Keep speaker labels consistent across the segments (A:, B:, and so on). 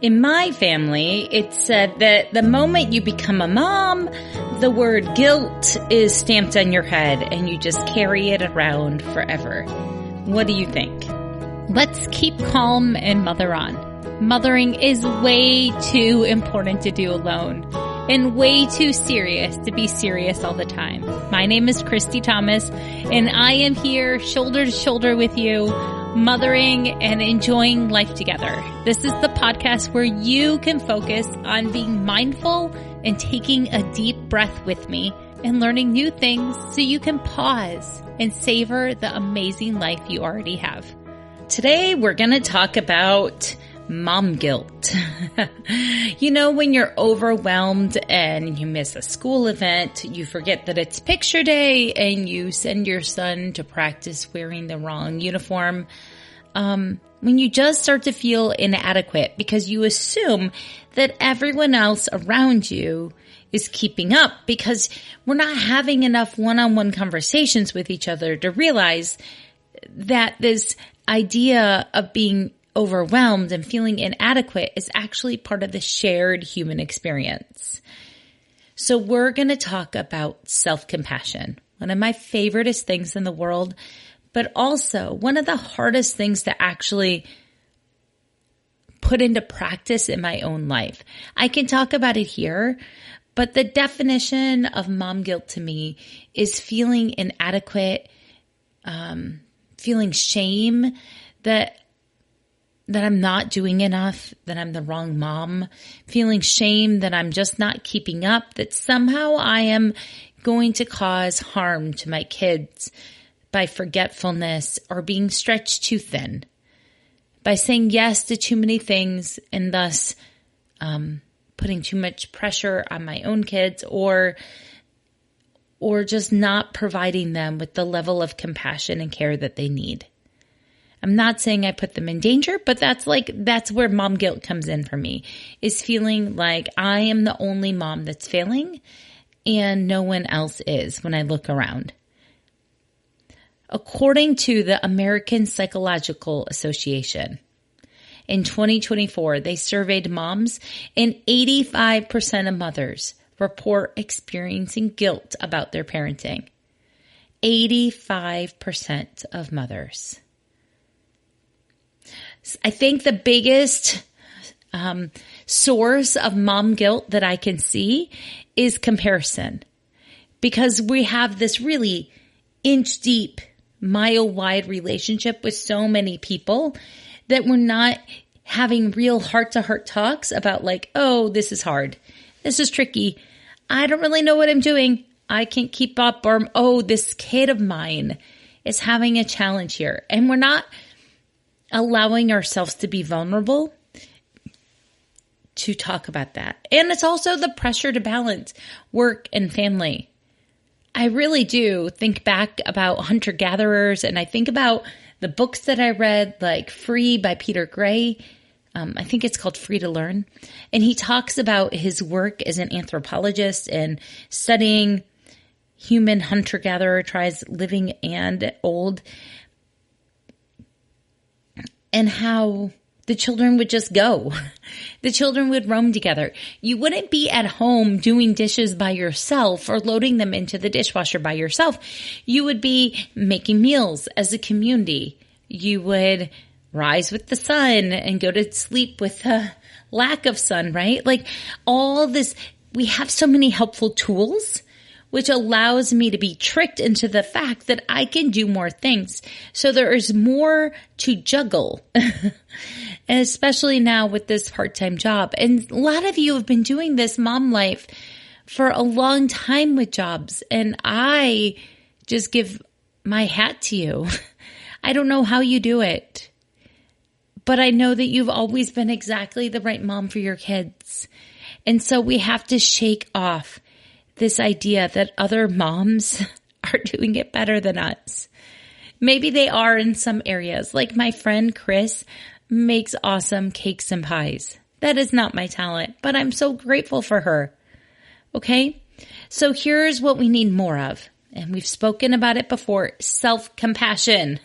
A: In my family, it's said that the moment you become a mom, the word guilt is stamped on your head and you just carry it around forever. What do you think?
B: Let's keep calm and mother on. Mothering is way too important to do alone and way too serious to be serious all the time. My name is Christy Thomas and I am here shoulder to shoulder with you, mothering and enjoying life together. This is the podcast where you can focus on being mindful and taking a deep breath with me and learning new things so you can pause and savor the amazing life you already have.
A: Today, we're going to talk about mom guilt. You know, when you're overwhelmed and you miss a school event, you forget that it's picture day and you send your son to practice wearing the wrong uniform. When you just start to feel inadequate because you assume that everyone else around you is keeping up because we're not having enough one-on-one conversations with each other to realize that this idea of being overwhelmed and feeling inadequate is actually part of the shared human experience. So we're going to talk about self-compassion, one of my favoriteest things in the world, but also one of the hardest things to actually put into practice in my own life. I can talk about it here, but the definition of mom guilt to me is feeling inadequate, feeling shame that I'm not doing enough, that I'm the wrong mom, feeling shame that I'm just not keeping up, that somehow I am going to cause harm to my kids by forgetfulness or being stretched too thin, by saying yes to too many things and thus putting too much pressure on my own kids or just not providing them with the level of compassion and care that they need. I'm not saying I put them in danger, but that's where mom guilt comes in for me, is feeling like I am the only mom that's failing and no one else is when I look around. According to the American Psychological Association, in 2024, they surveyed moms and 85% of mothers report experiencing guilt about their parenting. 85% of mothers. I think the biggest source of mom guilt that I can see is comparison, because we have this really inch deep, mile wide relationship with so many people that we're not having real heart to heart talks about like, oh, this is hard. This is tricky. I don't really know what I'm doing. I can't keep up. Or, oh, this kid of mine is having a challenge here. And we're not allowing ourselves to be vulnerable to talk about that. And it's also the pressure to balance work and family. I really do think back about hunter-gatherers, and I think about the books that I read, like Free by Peter Gray. I think it's called Free to Learn. And he talks about his work as an anthropologist and studying human hunter-gatherer tribes, living and old, and how the children would just go. The children would roam together. You wouldn't be at home doing dishes by yourself or loading them into the dishwasher by yourself. You would be making meals as a community. You would rise with the sun and go to sleep with the lack of sun, right? Like all this, we have so many helpful tools, which allows me to be tricked into the fact that I can do more things. So there is more to juggle, and especially now with this part-time job. And a lot of you have been doing this mom life for a long time with jobs, and I just give my hat to you. I don't know how you do it, but I know that you've always been exactly the right mom for your kids. And so we have to shake off this idea that other moms are doing it better than us. Maybe they are in some areas. Like my friend Chris makes awesome cakes and pies. That is not my talent, but I'm so grateful for her. Okay? So here's what we need more of. And we've spoken about it before. Self-compassion.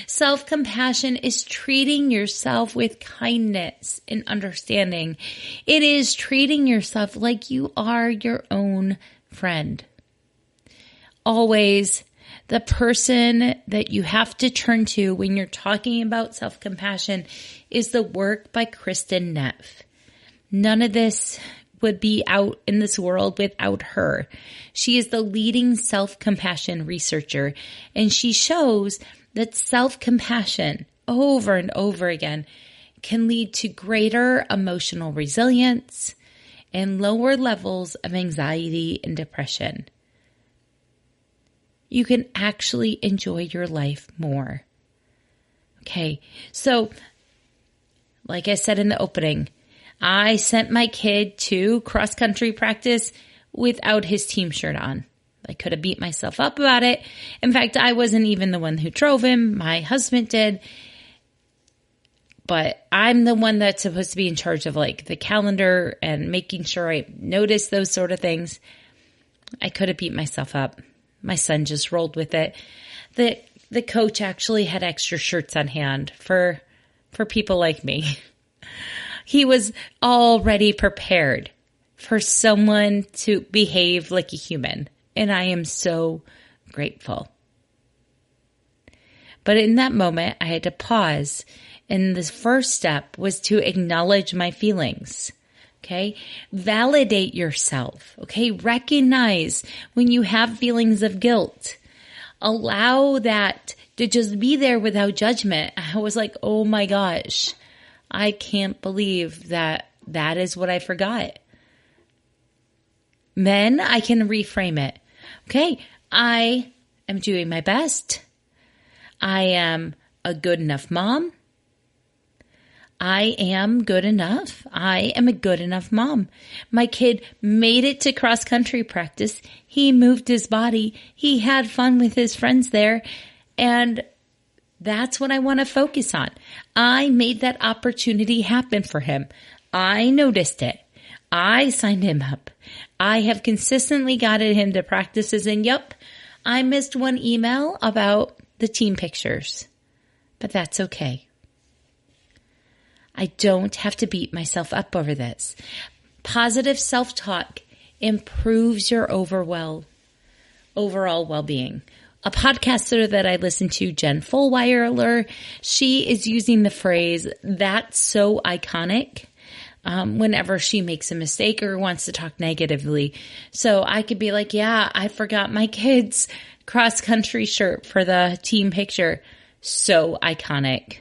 A: Self-compassion is treating yourself with kindness and understanding. It is treating yourself like you are your own friend. Always, the person that you have to turn to when you're talking about self-compassion is the work by Kristen Neff. None of this would be out in this world without her. She is the leading self-compassion researcher, and she shows that self-compassion over and over again can lead to greater emotional resilience and lower levels of anxiety and depression. You can actually enjoy your life more. Okay, so like I said in the opening, I sent my kid to cross-country practice without his team shirt on. I could have beat myself up about it. In fact, I wasn't even the one who drove him. My husband did. But I'm the one that's supposed to be in charge of like the calendar and making sure I notice those sort of things. I could have beat myself up. My son just rolled with it. The coach actually had extra shirts on hand for people like me. He was already prepared for someone to behave like a human. And I am so grateful. But in that moment, I had to pause. And the first step was to acknowledge my feelings. Okay. Validate yourself. Okay. Recognize when you have feelings of guilt. Allow that to just be there without judgment. I was like, oh my gosh, I can't believe that is what I forgot. Then I can reframe it. Okay. I am doing my best. I am a good enough mom. I am good enough. I am a good enough mom. My kid made it to cross-country practice. He moved his body. He had fun with his friends there. And that's what I want to focus on. I made that opportunity happen for him. I noticed it. I signed him up. I have consistently guided him to practices. And yep, I missed one email about the team pictures. But that's okay. I don't have to beat myself up over this. Positive self-talk improves your overall well-being. A podcaster that I listen to, Jen Fulwiler, she is using the phrase, "that's so iconic," whenever she makes a mistake or wants to talk negatively. So I could be like, yeah, I forgot my kid's cross-country shirt for the team picture. So iconic.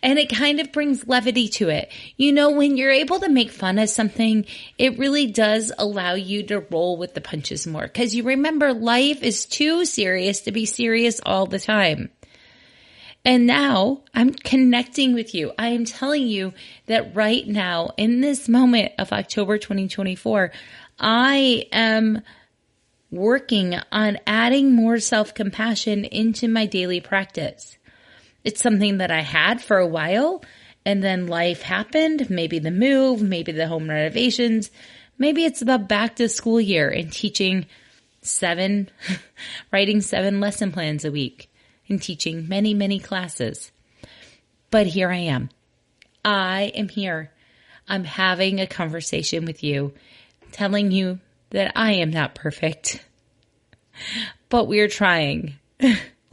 A: And it kind of brings levity to it. You know, when you're able to make fun of something, it really does allow you to roll with the punches more. Because you remember, life is too serious to be serious all the time. And now I'm connecting with you. I am telling you that right now, in this moment of October 2024, I am working on adding more self-compassion into my daily practice. It's something that I had for a while, and then life happened. Maybe the move, maybe the home renovations, maybe it's the back to school year and writing 7 lesson plans a week and teaching many, many classes. But here I am. I am here. I'm having a conversation with you, telling you that I am not perfect, but we're trying.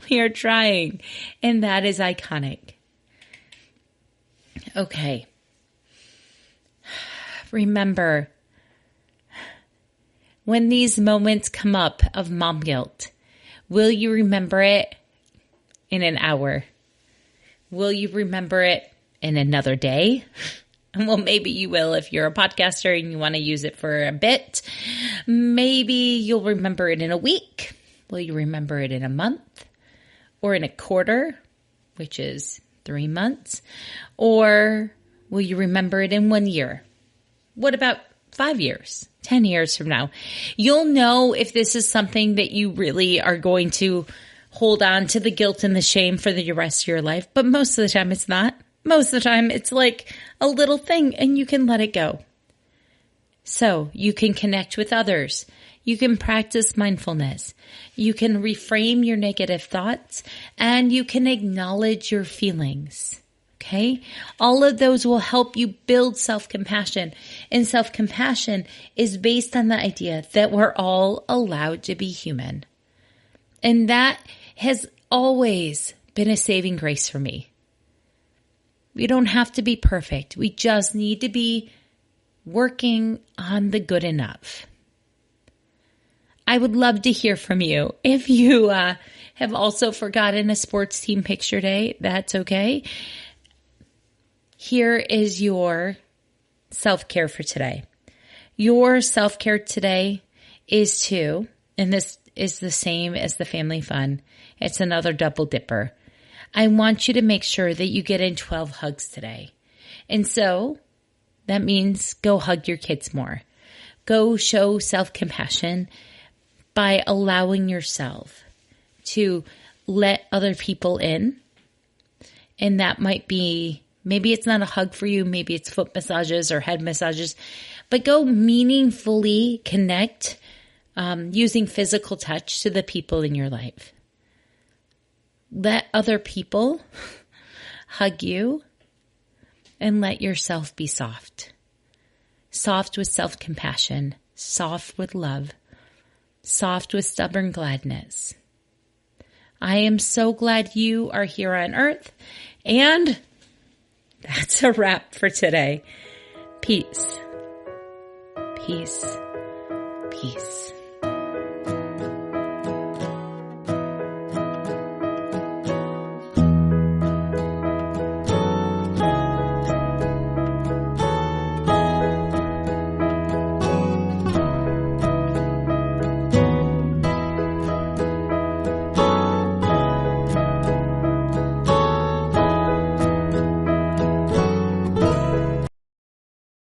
A: We are trying, and that is iconic. Okay. Remember, when these moments come up of mom guilt, will you remember it in an hour? Will you remember it in another day? Well, maybe you will if you're a podcaster and you want to use it for a bit. Maybe you'll remember it in a week. Will you remember it in a month? Or in a quarter, which is 3 months? Or will you remember it in 1 year? What about 5 years, 10 years from now? You'll know if this is something that you really are going to hold on to the guilt and the shame for the rest of your life. But most of the time it's not. Most of the time it's like a little thing and you can let it go. So you can connect with others. You can practice mindfulness. You can reframe your negative thoughts, and you can acknowledge your feelings. Okay? All of those will help you build self-compassion. And self-compassion is based on the idea that we're all allowed to be human. And that has always been a saving grace for me. We don't have to be perfect. We just need to be working on the good enough. I would love to hear from you. If you have also forgotten a sports team picture day, that's okay. Here is your self-care for today. Your self-care today is to, and this is the same as the family fun. It's another double dipper. I want you to make sure that you get in 12 hugs today. And so that means go hug your kids more. Go show self-compassion by allowing yourself to let other people in. And that might be, maybe it's not a hug for you, maybe it's foot massages or head massages, but go meaningfully connect using physical touch to the people in your life. Let other people hug you and let yourself be soft. Soft with self-compassion, soft with love, soft with stubborn gladness. I am so glad you are here on earth, and that's a wrap for today. Peace. Peace. Peace.